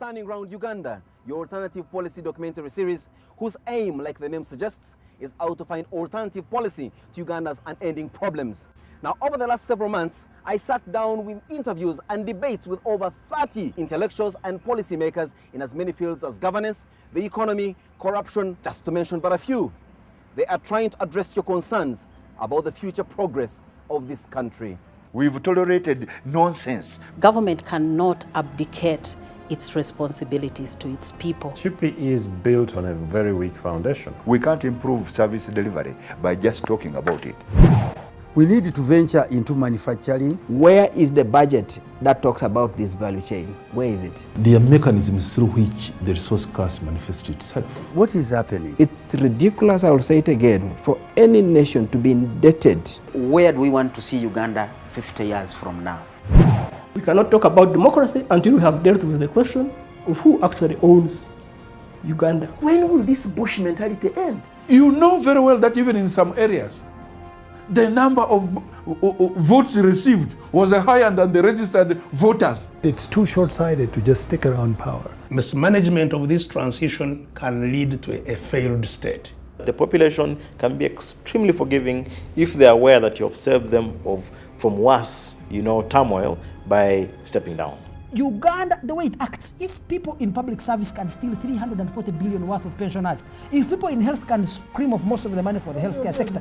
Turning Round Uganda, your alternative policy documentary series, whose aim, like the name suggests, is how to find alternative policy to Uganda's unending problems. Now, over the last several months, I sat down with interviews and debates with over 30 intellectuals and policymakers in as many fields as governance, the economy, corruption, just to mention but a few. They are trying to address your concerns about the future progress of this country. We've tolerated nonsense. Government cannot abdicate its responsibilities to its people. TP is built on a very weak foundation. We can't improve service delivery by just talking about it. We need to venture into manufacturing. Where is the budget that talks about this value chain? Where is it? There are mechanisms through which the resource curse manifests itself. What is happening? It's ridiculous, I will say it again, for any nation to be indebted. Where do we want to see Uganda 50 years from now? We cannot talk about democracy until we have dealt with the question of who actually owns Uganda. When will this Bush mentality end? You know very well that even in some areas, the number of votes received was higher than the registered voters. It's too short-sighted to just stick around power. Mismanagement of this transition can lead to a failed state. The population can be extremely forgiving if they are aware that you have saved them from worse, turmoil by stepping down. Uganda, the way it acts, if people in public service can steal 340 billion worth of pensioners, if people in health can scream off most of the money for the healthcare sector,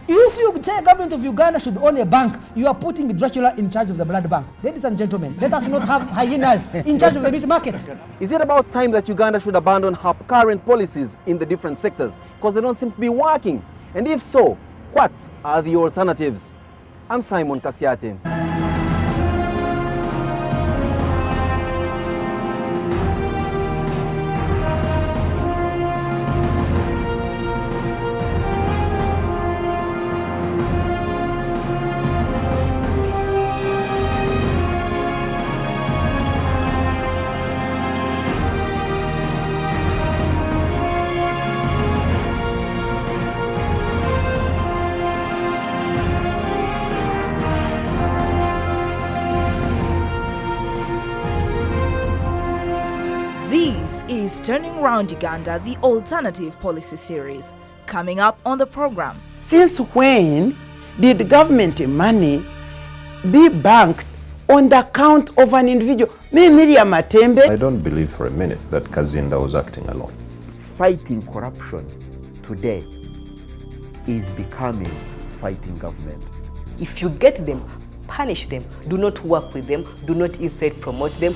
if you say government of Uganda should own a bank, you are putting Dracula in charge of the blood bank. Ladies and gentlemen, let us not have hyenas in charge of the meat market. Is it about time that Uganda should abandon her current policies in the different sectors because they don't seem to be working? And if so, what are the alternatives? I'm Simon Kasiate. This is Turning Round Uganda, the alternative policy series. Coming up on the program. Since when did government money be banked on the account of an individual? I don't believe for a minute that Kazinda was acting alone. Fighting corruption today is becoming fighting government. If you get them, punish them. Do not work with them. Do not instead promote them.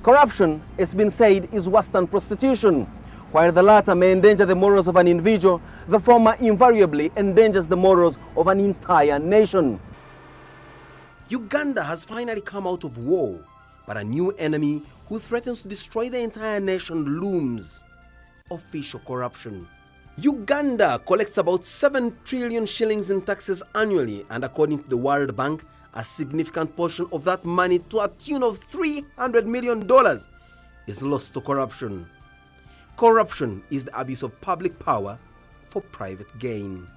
Corruption, it's been said, is worse than prostitution. While the latter may endanger the morals of an individual, the former invariably endangers the morals of an entire nation. Uganda has finally come out of war, but a new enemy who threatens to destroy the entire nation looms: official corruption. Uganda collects about 7 trillion shillings in taxes annually, and according to the World Bank, a significant portion of that money, to a tune of $300 million, is lost to corruption. Corruption is the abuse of public power for private gain.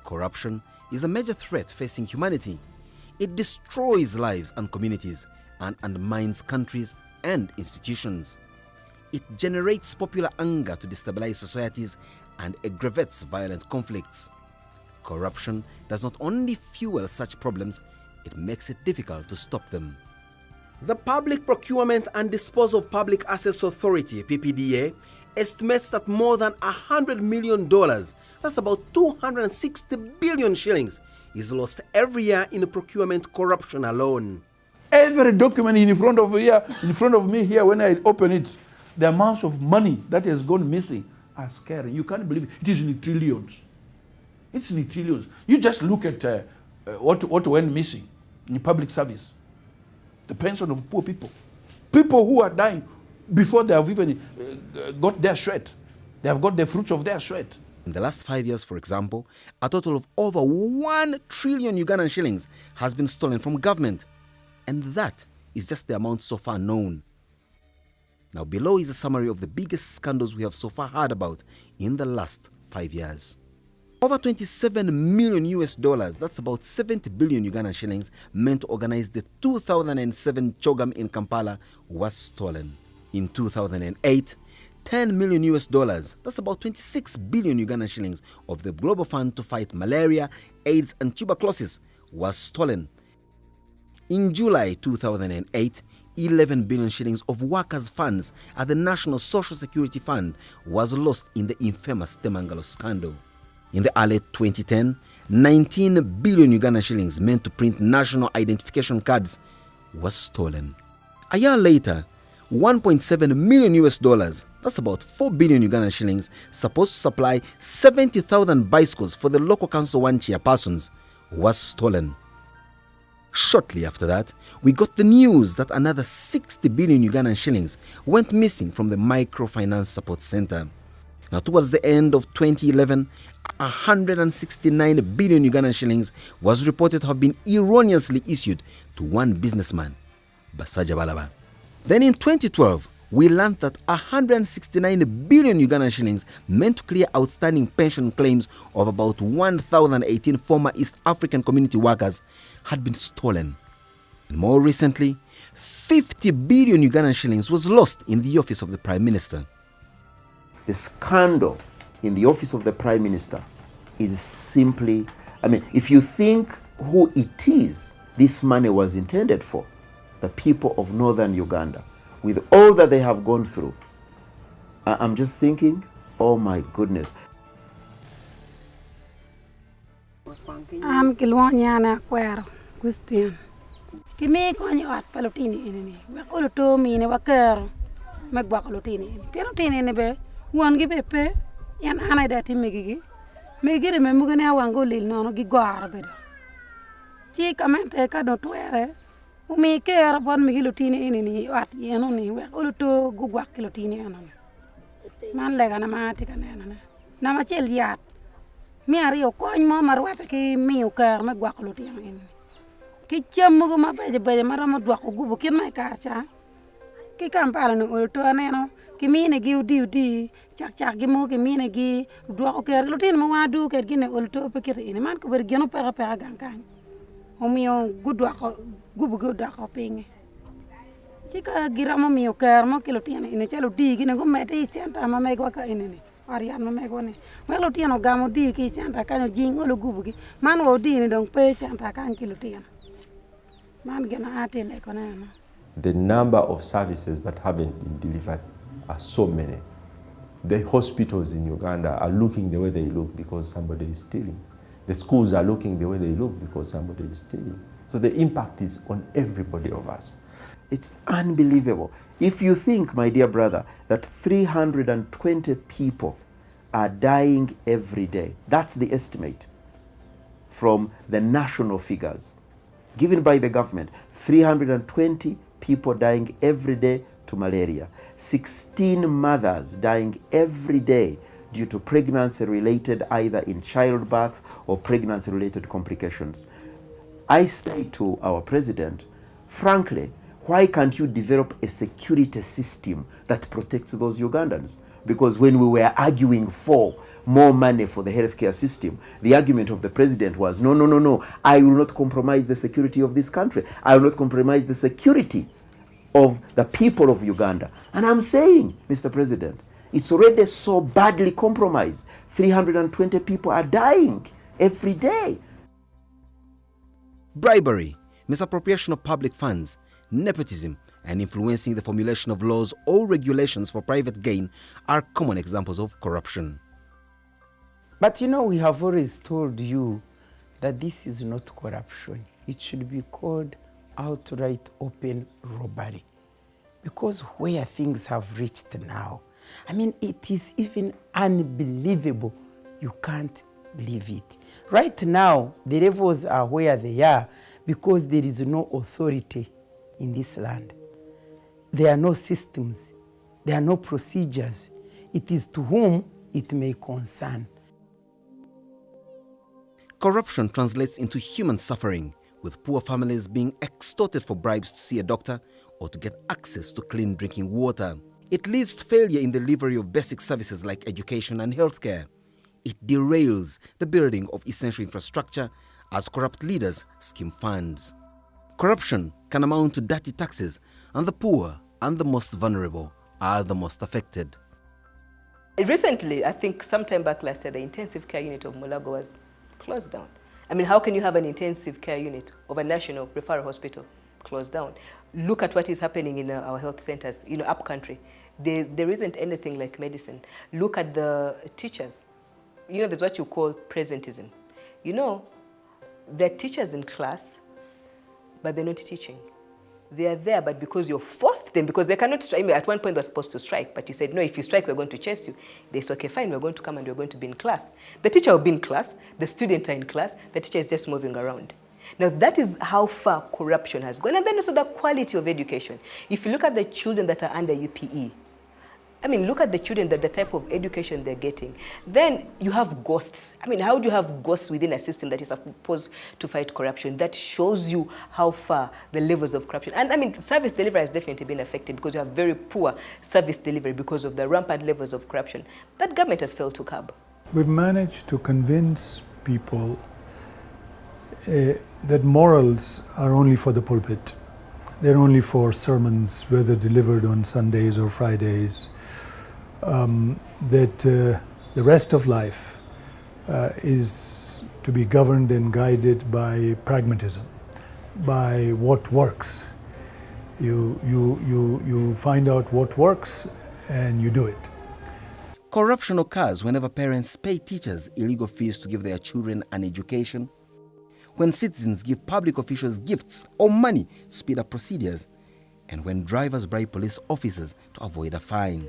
Corruption is a major threat facing humanity. It destroys lives and communities and undermines countries and institutions. It generates popular anger to destabilize societies and aggravates violent conflicts. Corruption does not only fuel such problems, it makes it difficult to stop them. The Public Procurement and Disposal of Public Assets Authority, PPDA, estimates that more than $100 million, that's about 260 billion shillings, is lost every year in procurement corruption alone. Every document in front of me here, when I open it, the amounts of money that has gone missing are scary. You can't believe it. It is in trillions. It's in trillions. You just look at what went missing in public service. The pension of poor people. People who are dying before they have even got their sweat. They have got the fruits of their sweat. In the last 5 years, for example, a total of over 1 trillion Ugandan shillings has been stolen from government. And that is just the amount so far known. Now below is a summary of the biggest scandals we have so far heard about in the last 5 years. Over 27 million US dollars, that's about 70 billion Ugandan shillings, meant to organize the 2007 CHOGM in Kampala was stolen. In 2008, 10 million US dollars, that's about 26 billion Ugandan shillings, of the Global Fund to fight malaria, AIDS and tuberculosis was stolen. In July 2008, 11 billion shillings of workers' funds at the National Social Security Fund was lost in the infamous Temangalo scandal. In the early 2010, 19 billion Ugandan shillings meant to print national identification cards was stolen. A year later, 1.7 million US dollars, that's about 4 billion Ugandan shillings, supposed to supply 70,000 bicycles for the local council 1 chairpersons, was stolen. Shortly after that, we got the news that another 60 billion Ugandan shillings went missing from the Microfinance Support Center. Now, towards the end of 2011, 169 billion Ugandan shillings was reported to have been erroneously issued to one businessman, Basaja Balaba. Then in 2012, we learned that 169 billion Ugandan shillings meant to clear outstanding pension claims of about 1,018 former East African community workers had been stolen. And more recently, 50 billion Ugandan shillings was lost in the office of the Prime Minister. The scandal in the office of the Prime Minister is simply, if you think who it is this money was intended for, the people of northern Uganda, with all that they have gone through, I'm just thinking, oh my goodness. I'm Kilwanyana Quero, Christian. Kimi Quanyat Palotini in it. Wakuto mean a wakero, Magbacolotini. Pianotini in a bear, one give a pay, and Anna that him megigi. Make it a memugana wango lil no giguar. Chick a man take a not wear. Umi care upon me gilotini in any at Yanoni, where Uluto Gugwak Kilotini anon. Man leg an amatic and anana. Namachel yat. Mary o coin mamma wataki me o car magwakolotin. Kitchen muguma by Marama Dwako Gubuk in my carcha. Kikampalano or to anano, Kimina give duty, Chak Gimo, Kimina gi, Dwako Lutin Mawadu, Kagina Ulto Picket in a man could get no parapagankan. Omio good wako, good hopping. Chica giramo mio carmo, Kilotina in a cello dig in a gumete, Santa Mamegwaka in it. Ariano Megone. Melotiano Gamo Diki, Santa Can Jing or Gubuki. Man will deal don't pay Santa Can Kilotiana. Man gonna ate like on. The number of services that haven't been delivered are so many. The hospitals in Uganda are looking the way they look because somebody is stealing. The schools are looking the way they look because somebody is stealing. So the impact is on everybody of us. It's unbelievable. If you think, my dear brother, that 320 people are dying every day, that's the estimate from the national figures given by the government. 320 people dying every day to malaria. 16 mothers dying every day due to pregnancy-related, either in childbirth or pregnancy-related complications. I say to our president, frankly, why can't you develop a security system that protects those Ugandans? Because when we were arguing for more money for the healthcare system, the argument of the president was, no, I will not compromise the security of this country. I will not compromise the security of the people of Uganda. And I'm saying, Mr. President, it's already so badly compromised. 320 people are dying every day. Bribery, misappropriation of public funds, nepotism, and influencing the formulation of laws or regulations for private gain are common examples of corruption. But we have always told you that this is not corruption. It should be called outright open robbery. Because where things have reached now, it is even unbelievable. You can't believe it. Right now, the levels are where they are because there is no authority in this land. There are no systems. There are no procedures. It is to whom it may concern. Corruption translates into human suffering, with poor families being extorted for bribes to see a doctor or to get access to clean drinking water. It leads to failure in the delivery of basic services like education and healthcare. It derails the building of essential infrastructure as corrupt leaders skim funds. Corruption can amount to dirty taxes, and the poor and the most vulnerable are the most affected. Recently, I think sometime back last year, the intensive care unit of Mulago was closed down. I mean, how can you have an intensive care unit of a national referral hospital closed down? Look at what is happening in our health centers, up country. There isn't anything like medicine. Look at the teachers. There's what you call presentism. They're teachers in class, but they're not teaching. They are there, but because you forced them, because they cannot strike. At one point, they were supposed to strike, but you said, no, if you strike, we're going to chase you. They said, okay, fine, we're going to come and we're going to be in class. The teacher will be in class, the students are in class, the teacher is just moving around. Now, that is how far corruption has gone. And then also the quality of education. If you look at the children that are under UPE, look at the children, the type of education they're getting. Then you have ghosts. How do you have ghosts within a system that is supposed to fight corruption? That shows you how far the levels of corruption. And service delivery has definitely been affected because you have very poor service delivery because of the rampant levels of corruption that government has failed to curb. We've managed to convince people that morals are only for the pulpit. They're only for sermons, whether delivered on Sundays or Fridays. That the rest of life is to be governed and guided by pragmatism, by what works. You find out what works and you do it. Corruption occurs whenever parents pay teachers illegal fees to give their children an education, when citizens give public officials gifts or money to speed up procedures, and when drivers bribe police officers to avoid a fine.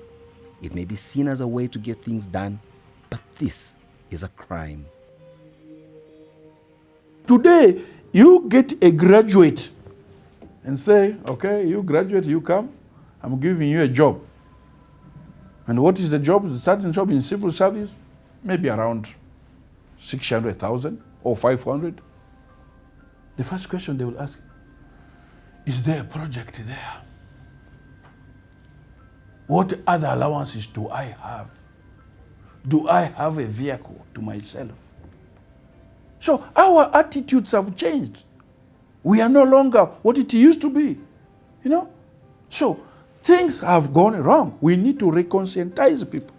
It may be seen as a way to get things done, but this is a crime. Today, you get a graduate and say, okay, you graduate, you come, I'm giving you a job. And what is the job? The starting job in civil service? Maybe around 600,000 or 500. The first question they will ask, is there a project there? What other allowances do I have? Do I have a vehicle to myself? So our attitudes have changed. We are no longer what it used to be, So things have gone wrong. We need to reconscientize people.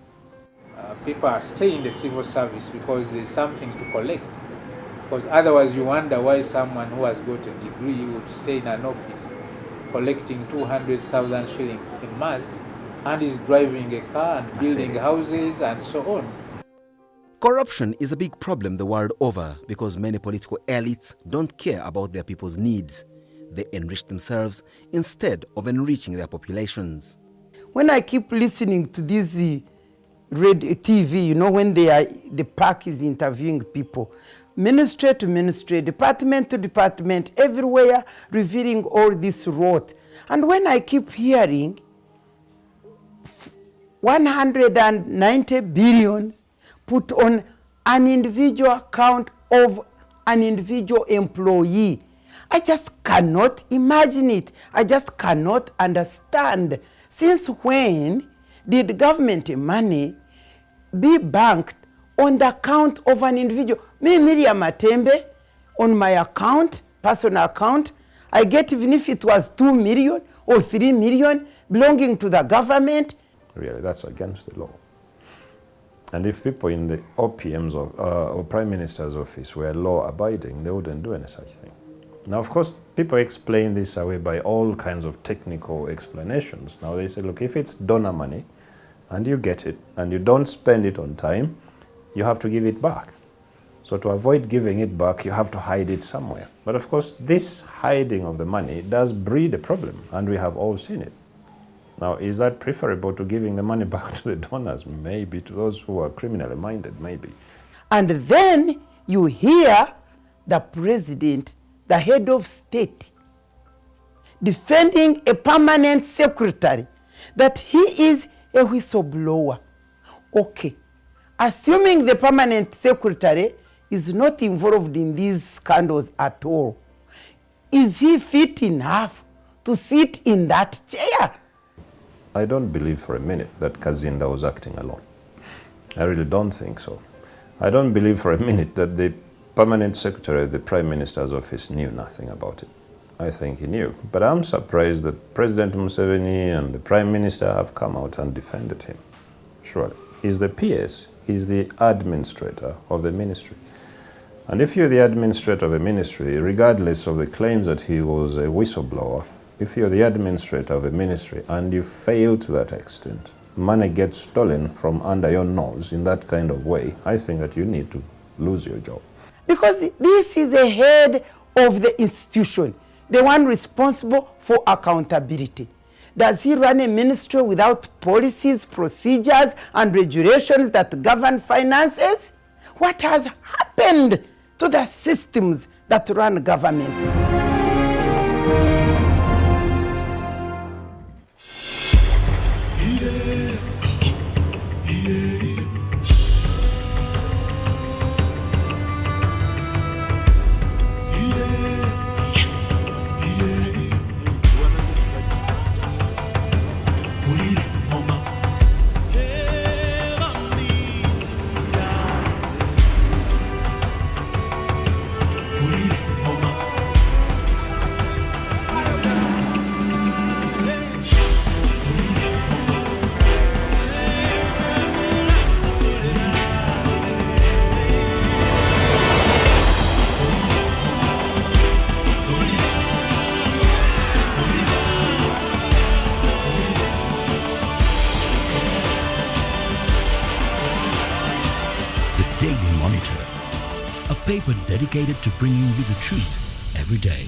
People are staying in the civil service because there's something to collect. Because otherwise you wonder why someone who has got a degree would stay in an office collecting 200,000 shillings a month and is driving a car and building houses and so on. Corruption is a big problem the world over because many political elites don't care about their people's needs. They enrich themselves instead of enriching their populations. When I keep listening to this radio, TV, when the park is interviewing people, ministry to ministry, department to department, everywhere revealing all this rot. And when I keep hearing 190 billions put on an individual account of an individual employee, I just cannot imagine it. I just cannot understand. Since when did government money be banked on the account of an individual? Me, Miriam Matembe, on my account, personal account, I get, even if it was 2 million or 3 million belonging to the government. Really, that's against the law. And if people in the OPM's or Prime Minister's office were law-abiding, they wouldn't do any such thing. Now, of course, people explain this away by all kinds of technical explanations. Now, they say, look, if it's donor money and you get it and you don't spend it on time, you have to give it back. So to avoid giving it back, you have to hide it somewhere. But of course, this hiding of the money does breed a problem, and we have all seen it. Now, is that preferable to giving the money back to the donors? Maybe. To those who are criminally minded, maybe. And then you hear the president, the head of state, defending a permanent secretary, that he is a whistleblower. Okay, assuming the permanent secretary is not involved in these scandals at all, is he fit enough to sit in that chair? I don't believe for a minute that Kazinda was acting alone. I really don't think so. I don't believe for a minute that the permanent secretary of the Prime Minister's office knew nothing about it. I think he knew. But I'm surprised that President Museveni and the Prime Minister have come out and defended him. Surely. He's the PS. He's the administrator of the ministry. And if you're the administrator of a ministry, regardless of the claims that he was a whistleblower, if you're the administrator of a ministry and you fail to that extent, money gets stolen from under your nose in that kind of way, I think that you need to lose your job. Because this is the head of the institution, the one responsible for accountability. Does he run a ministry without policies, procedures, and regulations that govern finances? What has happened to the systems that run governments? Paper dedicated to bringing you the truth every day.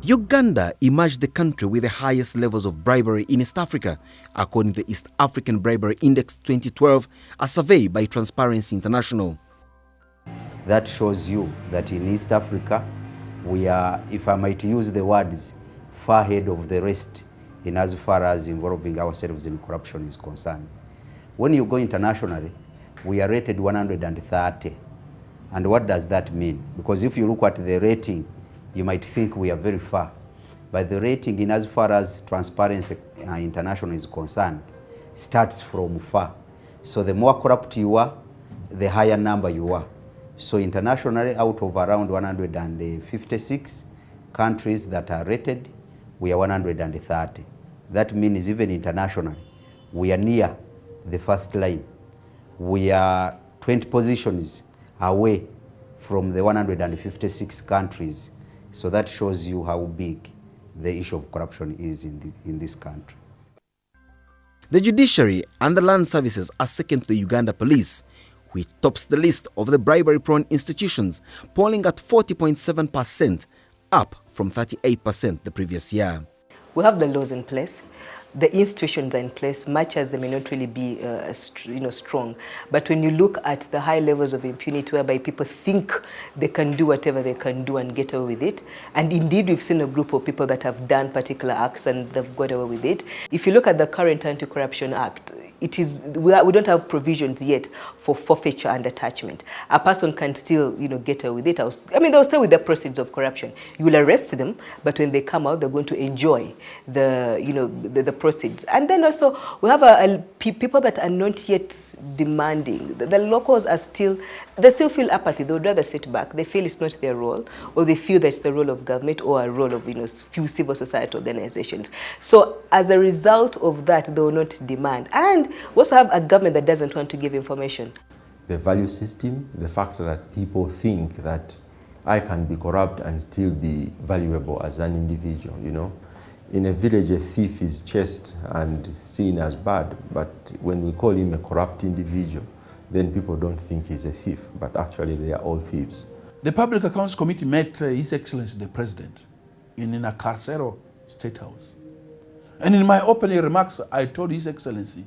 Uganda emerged the country with the highest levels of bribery in East Africa, according to the East African Bribery Index 2012, a survey by Transparency International. That shows you that in East Africa, we are, if I might use the words, far ahead of the rest in as far as involving ourselves in corruption is concerned. When you go internationally, we are rated 130. And what does that mean? Because if you look at the rating, you might think we are very far. But the rating, in as far as Transparency International is concerned, starts from far. So the more corrupt you are, the higher number you are. So internationally, out of around 156 countries that are rated, we are 130. That means even internationally, we are near the first line. We are 20 positions away from the 156 countries. So that shows you how big the issue of corruption is in this country. The judiciary and the land services are second to the Uganda police, which tops the list of the bribery-prone institutions, polling at 40.7%, up from 38% the previous year. We have the laws in place. The institutions are in place, much as they may not really be strong. But when you look at the high levels of impunity whereby people think they can do whatever they can do and get away with it, and indeed we've seen a group of people that have done particular acts and they've got away with it. If you look at the current Anti-Corruption Act, it is, we don't have provisions yet for forfeiture and attachment. A person can still, get away with it. They'll stay with the proceeds of corruption. You will arrest them, but when they come out, they're going to enjoy the proceeds. And then also, we have people that are not yet demanding. The locals are still, they still feel apathy. They would rather sit back. They feel it's not their role, or they feel that it's the role of government or a role of, few civil society organizations. So as a result of that, they will not demand. And we also have a government that doesn't want to give information. The value system, the fact that people think that I can be corrupt and still be valuable as an individual, In a village, a thief is chased and seen as bad, but when we call him a corrupt individual, then people don't think he's a thief, but actually they are all thieves. The Public Accounts Committee met His Excellency the President in a Carcero State House. And in my opening remarks, I told His Excellency,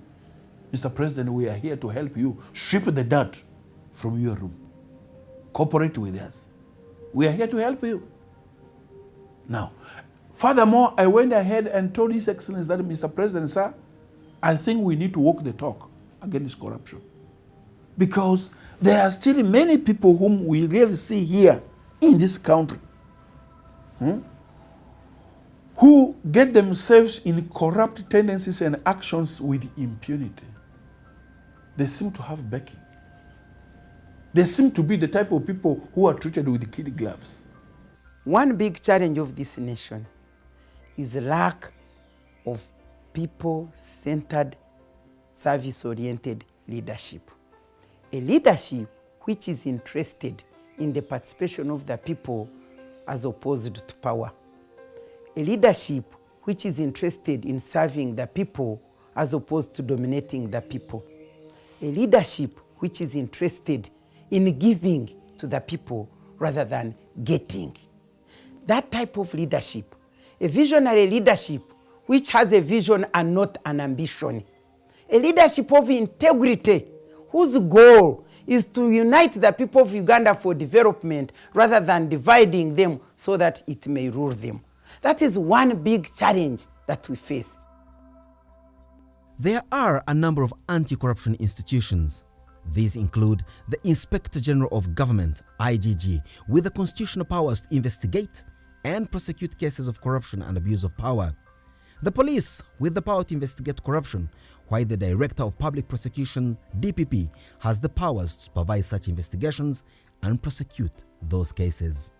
Mr. President, we are here to help you sweep the dirt from your room. Cooperate with us. We are here to help you. Now, Furthermore, I went ahead and told His Excellency that, Mr. President, sir, I think we need to walk the talk against corruption. Because there are still many people whom we really see here in this country who get themselves in corrupt tendencies and actions with impunity. They seem to have backing. They seem to be the type of people who are treated with kid gloves. One big challenge of this nation is the lack of people-centered, service-oriented leadership. A leadership which is interested in the participation of the people as opposed to power. A leadership which is interested in serving the people as opposed to dominating the people. A leadership which is interested in giving to the people rather than getting. That type of leadership, a visionary leadership which has a vision and not an ambition. A leadership of integrity whose goal is to unite the people of Uganda for development rather than dividing them so that it may rule them. That is one big challenge that we face. There are a number of anti-corruption institutions. These include the Inspector General of Government, IGG, with the constitutional powers to investigate and prosecute cases of corruption and abuse of power. The police, with the power to investigate corruption, while the Director of Public Prosecution, DPP, has the powers to supervise such investigations and prosecute those cases.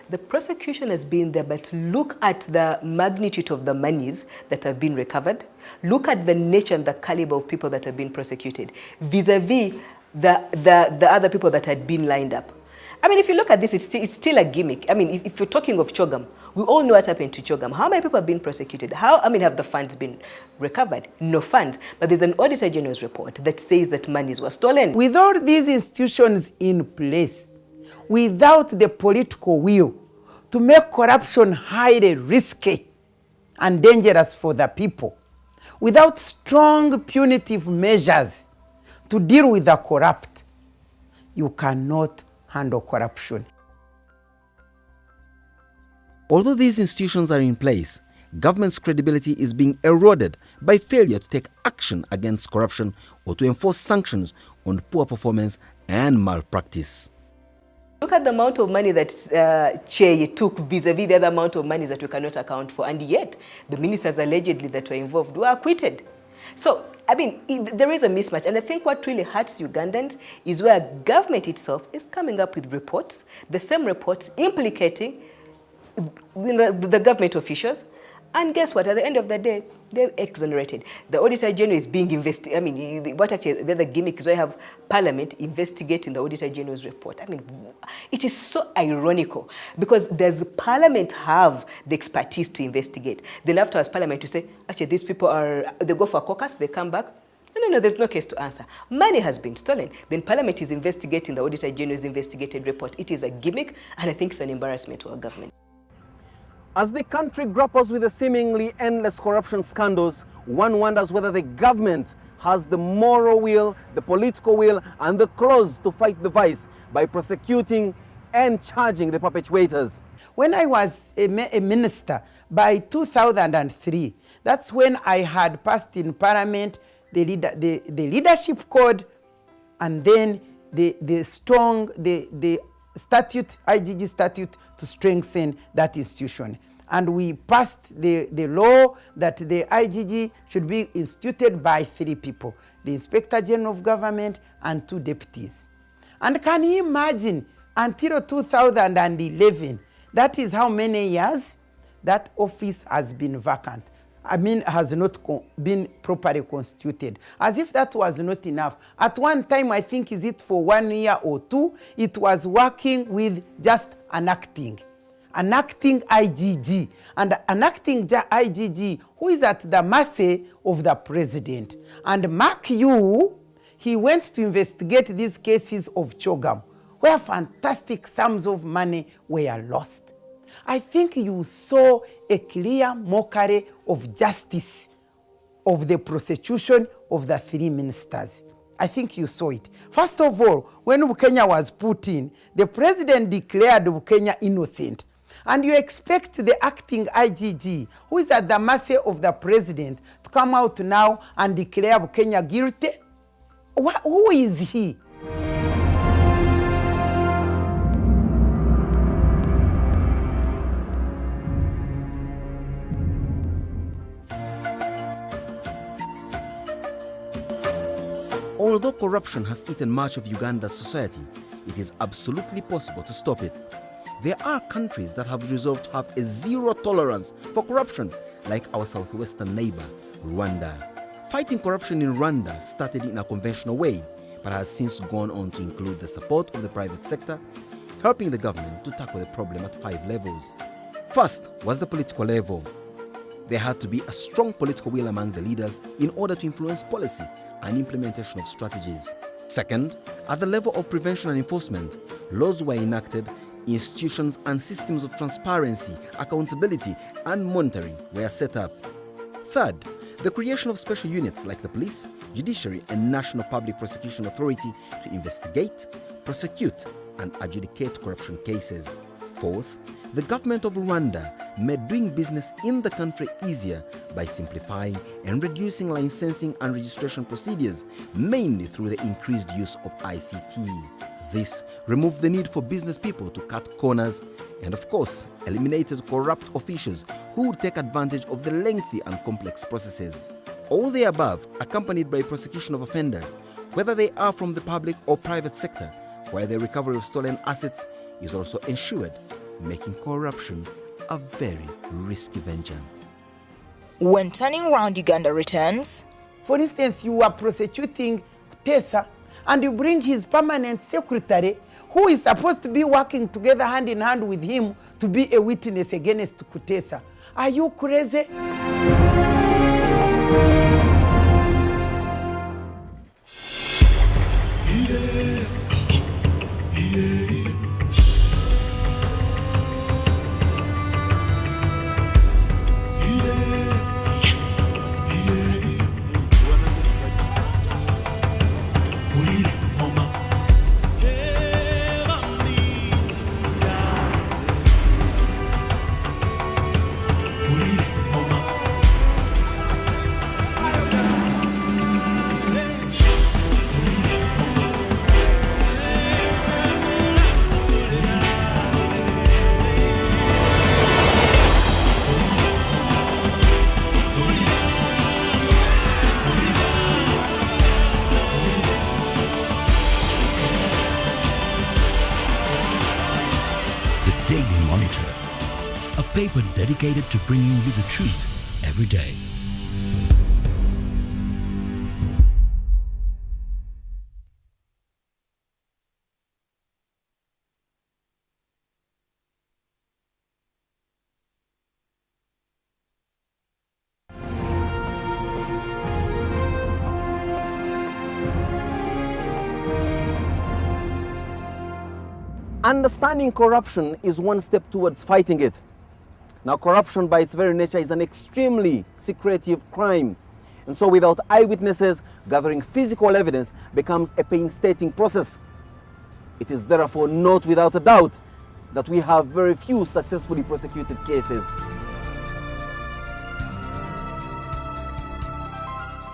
The prosecution has been there, but look at the magnitude of the monies that have been recovered. Look at the nature and the caliber of people that have been prosecuted vis-a-vis the other people that had been lined up. I mean, if you look at this, it's still a gimmick. I mean, if you're talking of Chogam, we all know what happened to Chogam. How many people have been prosecuted? Have the funds been recovered? No funds. But there's an Auditor General's report that says that monies were stolen. With all these institutions in place, without the political will to make corruption highly risky and dangerous for the people, without strong punitive measures to deal with the corrupt, you cannot handle corruption. Although these institutions are in place, government's credibility is being eroded by failure to take action against corruption or to enforce sanctions on poor performance and malpractice. Look at the amount of money that Che took vis-a-vis the other amount of money that we cannot account for, and yet the ministers allegedly that were involved were acquitted. So, I mean, there is a mismatch, and I think what really hurts Ugandans is where government itself is coming up with reports, the same reports implicating the government officials, and guess what? At the end of the day, they're exonerated. The Auditor General is being investigated. I mean, what actually the other gimmick is why I have Parliament investigating the Auditor General's report. I mean, it is so ironical because does Parliament have the expertise to investigate? Then afterwards, Parliament to say, actually, these people they go for a caucus, they come back. No, there's no case to answer. Money has been stolen. Then Parliament is investigating the Auditor General's investigated report. It is a gimmick, and I think it's an embarrassment to our government. As the country grapples with the seemingly endless corruption scandals, one wonders whether the government has the moral will, the political will, and the claws to fight the vice by prosecuting and charging the perpetrators. When I was a minister, by 2003, that's when I had passed in Parliament the leadership code and then the statute, IGG statute, to strengthen that institution. And we passed the law that the IGG should be instituted by 3 people, the Inspector General of Government and 2 deputies. And can you imagine, until 2011, that is how many years that office has been vacant. I mean, has not been properly constituted. As if that was not enough. At one time, I think, is it for 1 year or 2, it was working with just an acting IGG. And an acting IGG who is at the mercy of the president. And mark you, he went to investigate these cases of Chogam, where fantastic sums of money were lost. I think you saw a clear mockery of justice of the prosecution of the 3 ministers. I think you saw it. First of all, when Bukenya was put in, the president declared Bukenya innocent. And you expect the acting IGG, who is at the mercy of the president, to come out now and declare Kenya guilty? Who is he? Although corruption has eaten much of Uganda's society, it is absolutely possible to stop it. There are countries that have resolved to have a zero tolerance for corruption, like our southwestern neighbor, Rwanda. Fighting corruption in Rwanda started in a conventional way, but has since gone on to include the support of the private sector, helping the government to tackle the problem at 5 levels. First was the political level. There had to be a strong political will among the leaders in order to influence policy and implementation of strategies. Second, at the level of prevention and enforcement, laws were enacted, institutions and systems of transparency, accountability and monitoring were set up. Third, the creation of special units like the police, judiciary and National Public Prosecution Authority to investigate, prosecute and adjudicate corruption cases. Fourth, the government of Rwanda made doing business in the country easier by simplifying and reducing licensing and registration procedures, mainly through the increased use of ICT. This removed the need for business people to cut corners and, of course, eliminated corrupt officials who would take advantage of the lengthy and complex processes. All the above, accompanied by prosecution of offenders, whether they are from the public or private sector, while the recovery of stolen assets is also ensured, making corruption a very risky venture. When Turning Round Uganda returns, for instance, you are prosecuting Kutesa and you bring his permanent secretary who is supposed to be working together hand in hand with him to be a witness against Kutesa. Are you crazy? A paper dedicated to bringing you the truth every day. Understanding corruption is one step towards fighting it. Now, corruption by its very nature is an extremely secretive crime. And so without eyewitnesses, gathering physical evidence becomes a painstaking process. It is therefore not without a doubt that we have very few successfully prosecuted cases.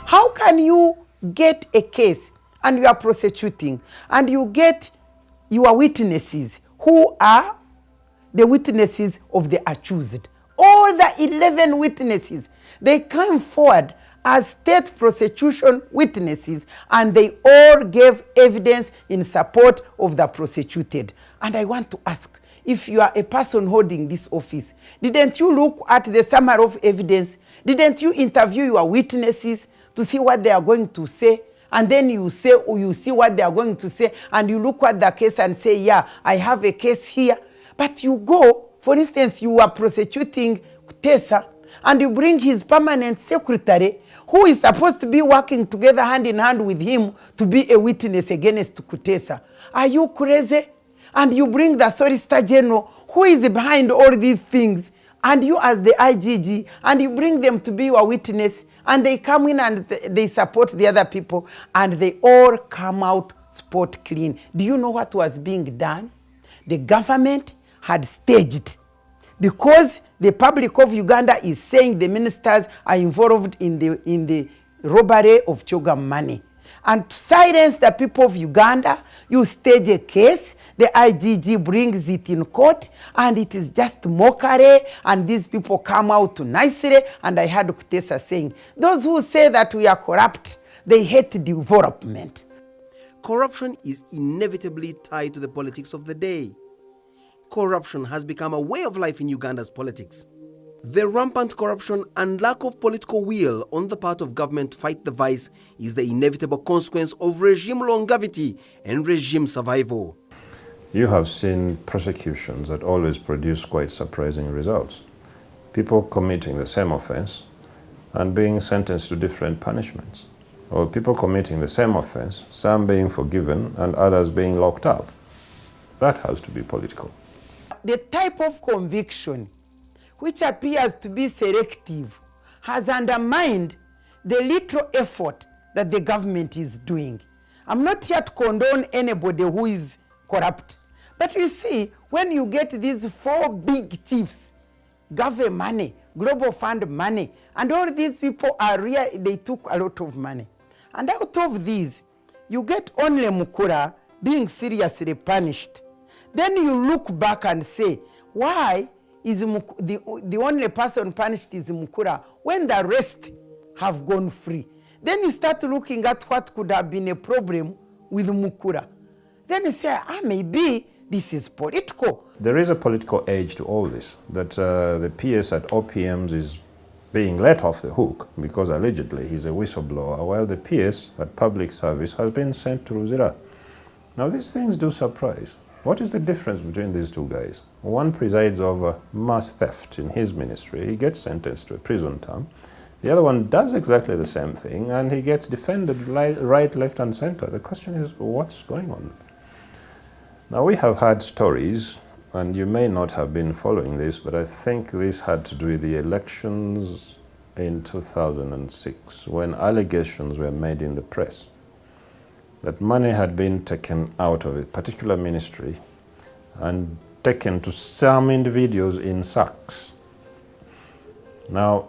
How can you get a case and you are prosecuting and you get your witnesses who are the witnesses of the accused? All the 11 witnesses, they came forward as state prosecution witnesses and they all gave evidence in support of the prosecuted. And I want to ask, if you are a person holding this office, didn't you look at the summary of evidence? Didn't you interview your witnesses to see what they are going to say? And then you say, or you see what they are going to say, and you look at the case and say, yeah, I have a case here. But you go, for instance, you are prosecuting Kutesa, and you bring his permanent secretary, who is supposed to be working together hand in hand with him to be a witness against Kutesa. Are you crazy? And you bring the Solicitor General, who is behind all these things, and you as the IGG, and you bring them to be your witness, and they come in and they support the other people, and they all come out spot clean. Do you know what was being done? The government had staged because the public of Uganda is saying the ministers are involved in the robbery of Choga money. And to silence the people of Uganda, you stage a case, the IGG brings it in court, and it is just mockery, and these people come out nicely. And I heard Kutesa saying, those who say that we are corrupt, they hate development. Corruption is inevitably tied to the politics of the day. Corruption has become a way of life in Uganda's politics. The rampant corruption and lack of political will on the part of government to fight the vice is the inevitable consequence of regime longevity and regime survival. You have seen prosecutions that always produce quite surprising results. People committing the same offense and being sentenced to different punishments. Or people committing the same offense, some being forgiven and others being locked up. That has to be political. The type of conviction which appears to be selective has undermined the little effort that the government is doing. I'm not here to condone anybody who is corrupt. But you see, when you get these 4 big chiefs, government money, global fund money, and all these people are real, they took a lot of money. And out of these, you get only Mukura being seriously punished. Then you look back and say, why is the only person punished is Mukura when the rest have gone free? Then you start looking at what could have been a problem with Mukura. Then you say, maybe this is political. There is a political edge to all this, that the PS at OPMs is being let off the hook because allegedly he's a whistleblower, while the PS at public service has been sent to Ruzira. Now these things do surprise. What is the difference between these two guys? One presides over mass theft in his ministry. He gets sentenced to a prison term. The other one does exactly the same thing, and he gets defended right, left, and center. The question is, what's going on? Now, we have had stories, and you may not have been following this, but I think this had to do with the elections in 2006, when allegations were made in the press that money had been taken out of a particular ministry and taken to some individuals in sacks. Now,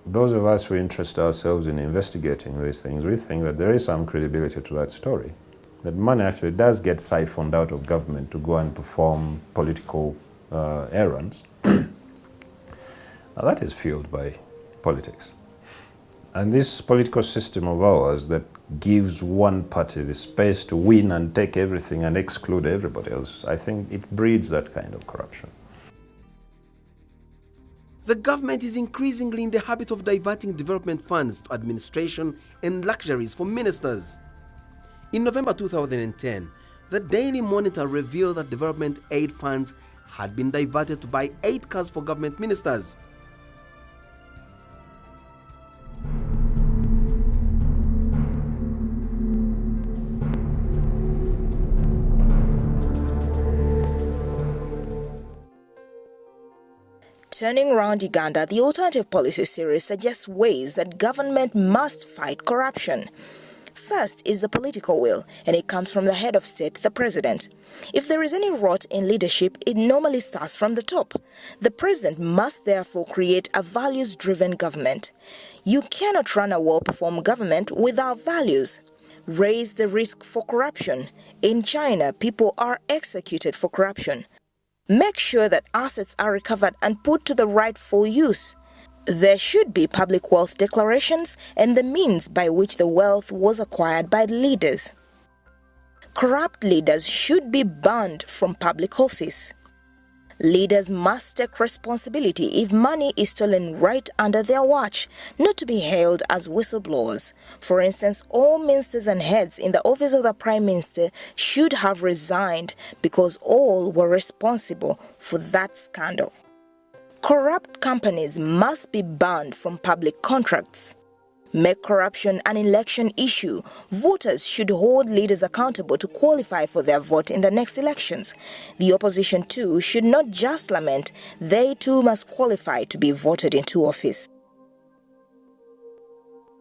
those of us who interest ourselves in investigating these things, we think that there is some credibility to that story, that money actually does get siphoned out of government to go and perform political errands. Now, that is fueled by politics. And this political system of ours that gives one party the space to win and take everything and exclude everybody else, I think it breeds that kind of corruption. The government is increasingly in the habit of diverting development funds to administration and luxuries for ministers. In November 2010, the Daily Monitor revealed that development aid funds had been diverted to buy 8 cars for government ministers. Turning Round Uganda, the Alternative Policy Series suggests ways that government must fight corruption. First is the political will, and it comes from the head of state, the president. If there is any rot in leadership, it normally starts from the top. The president must therefore create a values-driven government. You cannot run a well-performed government without values. Raise the risk for corruption. In China, people are executed for corruption. Make sure that assets are recovered and put to the rightful use. There should be public wealth declarations and the means by which the wealth was acquired by the leaders. Corrupt leaders should be banned from public office. Leaders must take responsibility if money is stolen right under their watch, not to be hailed as whistleblowers. For instance, all ministers and heads in the office of the Prime Minister should have resigned because all were responsible for that scandal. Corrupt companies must be banned from public contracts. Make corruption an election issue. Voters should hold leaders accountable to qualify for their vote in the next elections. The opposition too should not just lament, they too must qualify to be voted into office.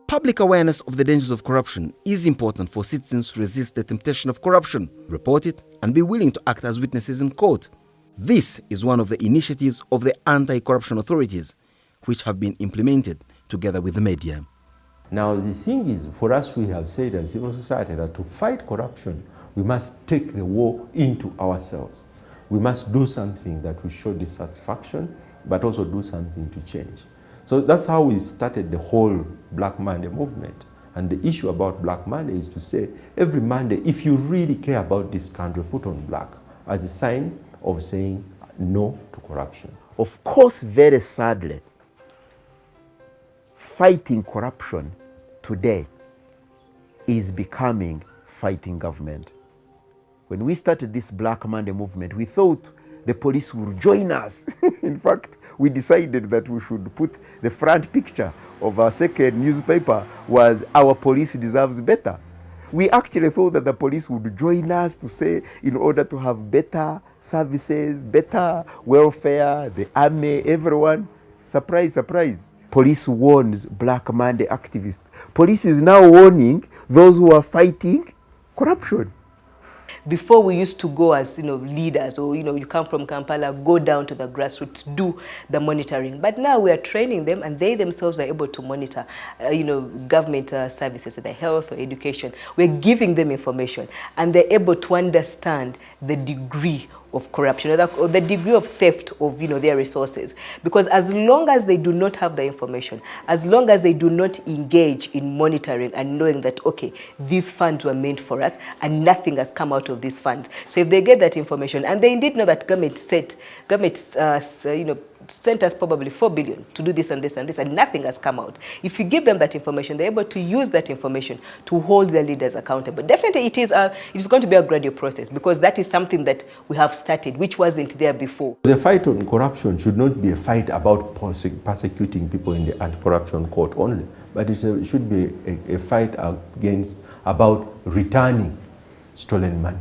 Public awareness of the dangers of corruption is important for citizens to resist the temptation of corruption, report it, and be willing to act as witnesses in court. This is one of the initiatives of the anti-corruption authorities, which have been implemented together with the media. Now the thing is, for us, we have said as civil society that to fight corruption, we must take the war into ourselves. We must do something that will show dissatisfaction, but also do something to change. So that's how we started the whole Black Monday movement. And the issue about Black Monday is to say, every Monday, if you really care about this country, put on black as a sign of saying no to corruption. Of course, very sadly, fighting corruption today is becoming fighting government. When we started this Black Monday movement, we thought the police would join us. In fact, we decided that we should put the front picture of our second newspaper was "Our police deserves better." We actually thought that the police would join us to say, in order to have better services, better welfare, the army, everyone. Surprise, surprise. Police warns Black Monday activists. Police is now warning those who are fighting corruption. Before we used to go as leaders, or you come from Kampala, go down to the grassroots, do the monitoring. But now we are training them, and they themselves are able to monitor, government services, the health or education. We're giving them information, and they're able to understand the degree of corruption or the degree of theft of their resources. Because as long as they do not have the information, as long as they do not engage in monitoring and knowing that, okay, these funds were meant for us and nothing has come out of these funds. So if they get that information and they indeed know that government sent us probably 4 billion to do this and this and this, and nothing has come out. If you give them that information, they're able to use that information to hold their leaders accountable. Definitely it is going to be a gradual process, because that is something that we have started, which wasn't there before. The fight on corruption should not be a fight about persecuting people in the anti-corruption court only, but it should be a fight about returning stolen money.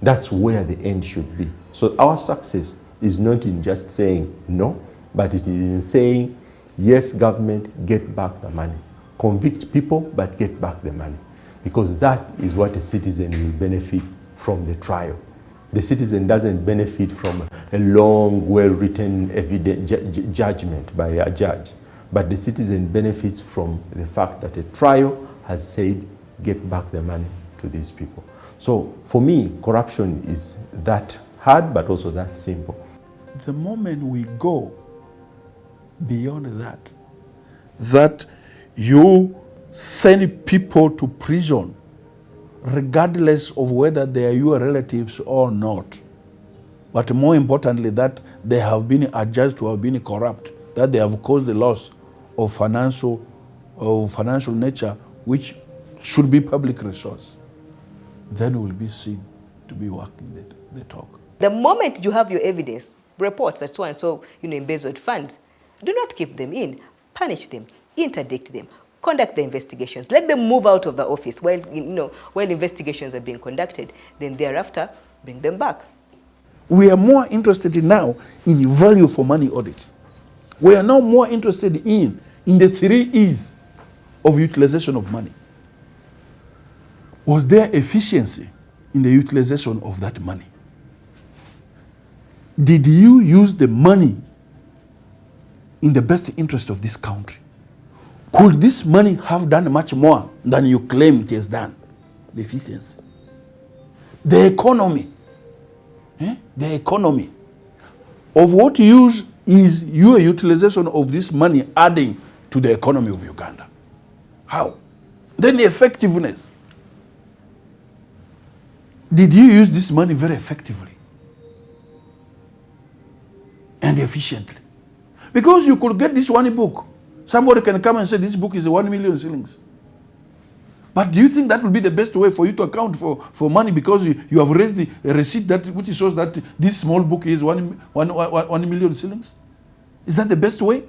That's where the end should be. So our success is not in just saying no, but it is in saying, yes, government, get back the money. Convict people, but get back the money. Because that is what a citizen will benefit from the trial. The citizen doesn't benefit from a long, well-written judgment by a judge, but the citizen benefits from the fact that a trial has said, get back the money to these people. So for me, corruption is that hard, but also that simple. The moment we go beyond that you send people to prison, regardless of whether they are your relatives or not, but more importantly, that they have been adjudged to have been corrupt, that they have caused the loss of financial nature, which should be public resource, then we'll be seen to be walking the talk. The moment you have your evidence, reports that so and so, embezzled funds, do not keep them in. Punish them, interdict them, conduct the investigations. Let them move out of the office while investigations are being conducted. Then thereafter, bring them back. We are more interested now in value for money audit. We are now more interested in the 3 E's of utilization of money. Was there efficiency in the utilization of that money? Did you use the money in the best interest of this country? Could this money have done much more than you claim it has done? The efficiency. The economy. The economy. Of what use is your utilization of this money adding to the economy of Uganda? How? Then the effectiveness. Did you use this money very effectively and efficiently? Because you could get this one book. Somebody can come and say this book is 1 million shillings. But do you think that will be the best way for you to account for money, because you have raised a receipt which shows that this small book is 1 million shillings? Is that the best way?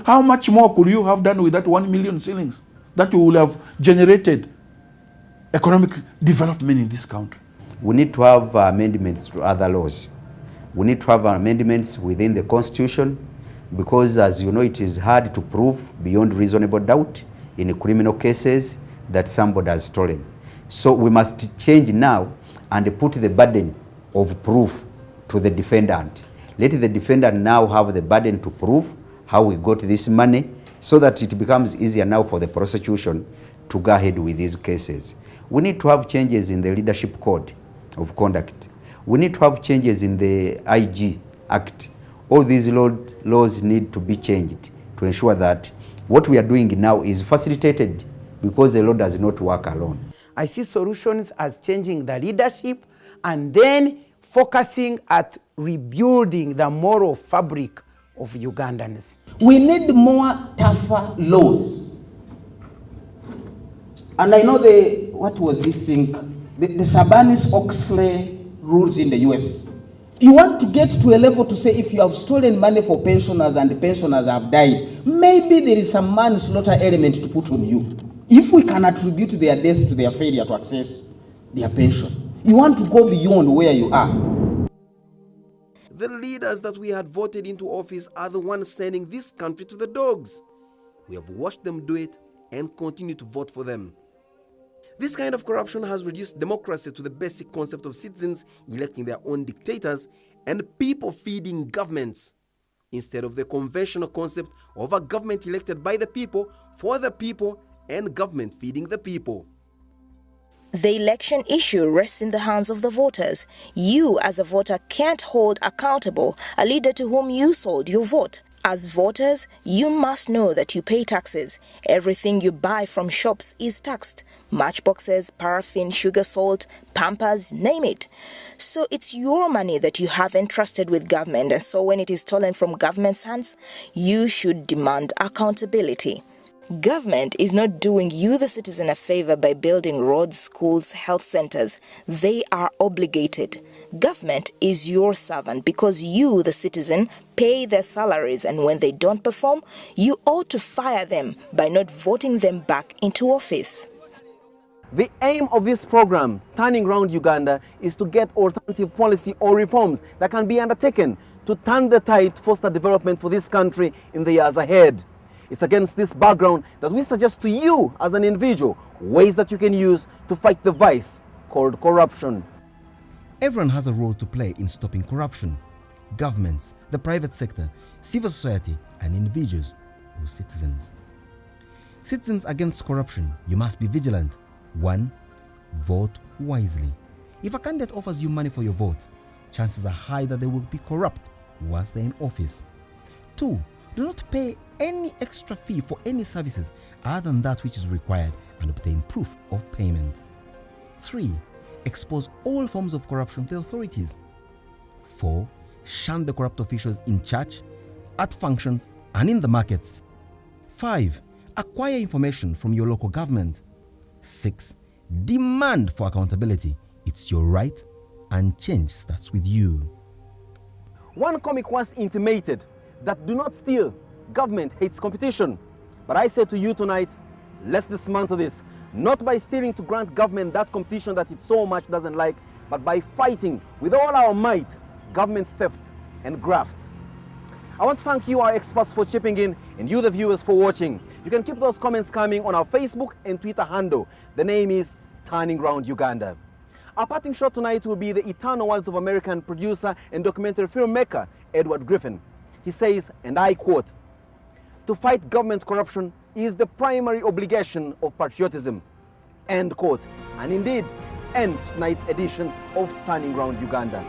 How much more could you have done with that 1 million shillings that you will have generated economic development in this country? We need to have amendments to other laws. We need to have amendments within the Constitution, because, as you know, it is hard to prove beyond reasonable doubt in criminal cases that somebody has stolen. So we must change now and put the burden of proof to the defendant. Let the defendant now have the burden to prove how we got this money, so that it becomes easier now for the prosecution to go ahead with these cases. We need to have changes in the leadership code of conduct. We need to have changes in the IG Act. All these laws need to be changed to ensure that what we are doing now is facilitated, because the law does not work alone. I see solutions as changing the leadership and then focusing at rebuilding the moral fabric of Ugandans. We need more tougher laws. And I know what was this thing? The Sarbanes-Oxley rules in the US. You want to get to a level to say if you have stolen money for pensioners and the pensioners have died, maybe there is some manslaughter element to put on you. If we can attribute their death to their failure to access their pension, you want to go beyond where you are. The leaders that we had voted into office are the ones sending this country to the dogs. We have watched them do it and continue to vote for them. This kind of corruption has reduced democracy to the basic concept of citizens electing their own dictators and people feeding governments, instead of the conventional concept of a government elected by the people, for the people, and government feeding the people. The election issue rests in the hands of the voters. You, as a voter, can't hold accountable a leader to whom you sold your vote. As voters, you must know that you pay taxes. Everything you buy from shops is taxed. Matchboxes, paraffin, sugar, salt, Pampers, name it. So it's your money that you have entrusted with government, and so when it is stolen from government's hands, you should demand accountability. Government is not doing you, the citizen, a favor by building roads, schools, health centers. They are obligated. Government is your servant because you, the citizen, pay their salaries, and when they don't perform, you ought to fire them by not voting them back into office. The aim of this program, Turning Around Uganda, is to get alternative policy or reforms that can be undertaken to turn the tide to foster development for this country in the years ahead. It's against this background that we suggest to you as an individual ways that you can use to fight the vice called corruption. Everyone has a role to play in stopping corruption. Governments, the private sector, civil society, and individuals or citizens. Citizens against corruption, you must be vigilant. 1. Vote wisely. If a candidate offers you money for your vote, chances are high that they will be corrupt once they're in office. 2. Do not pay any extra fee for any services other than that which is required, and obtain proof of payment. 3. Expose all forms of corruption to the authorities. 4. Shun the corrupt officials in church, at functions, and in the markets. 5. Acquire information from your local government. 6. Demand for accountability. It's your right, and change starts with you. One comic once intimated that do not steal, government hates competition. But I say to you tonight, let's dismantle this, not by stealing to grant government that competition that it so much doesn't like, but by fighting with all our might government theft and graft. I want to thank you, our experts, for chipping in, and you, the viewers, for watching. You can keep those comments coming on our Facebook and Twitter handle. The name is Turning Around Uganda. Our parting shot tonight will be the eternal words of American producer and documentary filmmaker Edward Griffin. He says, and I quote, "To fight government corruption is the primary obligation of patriotism," end quote. And indeed, end tonight's edition of Turning Around Uganda.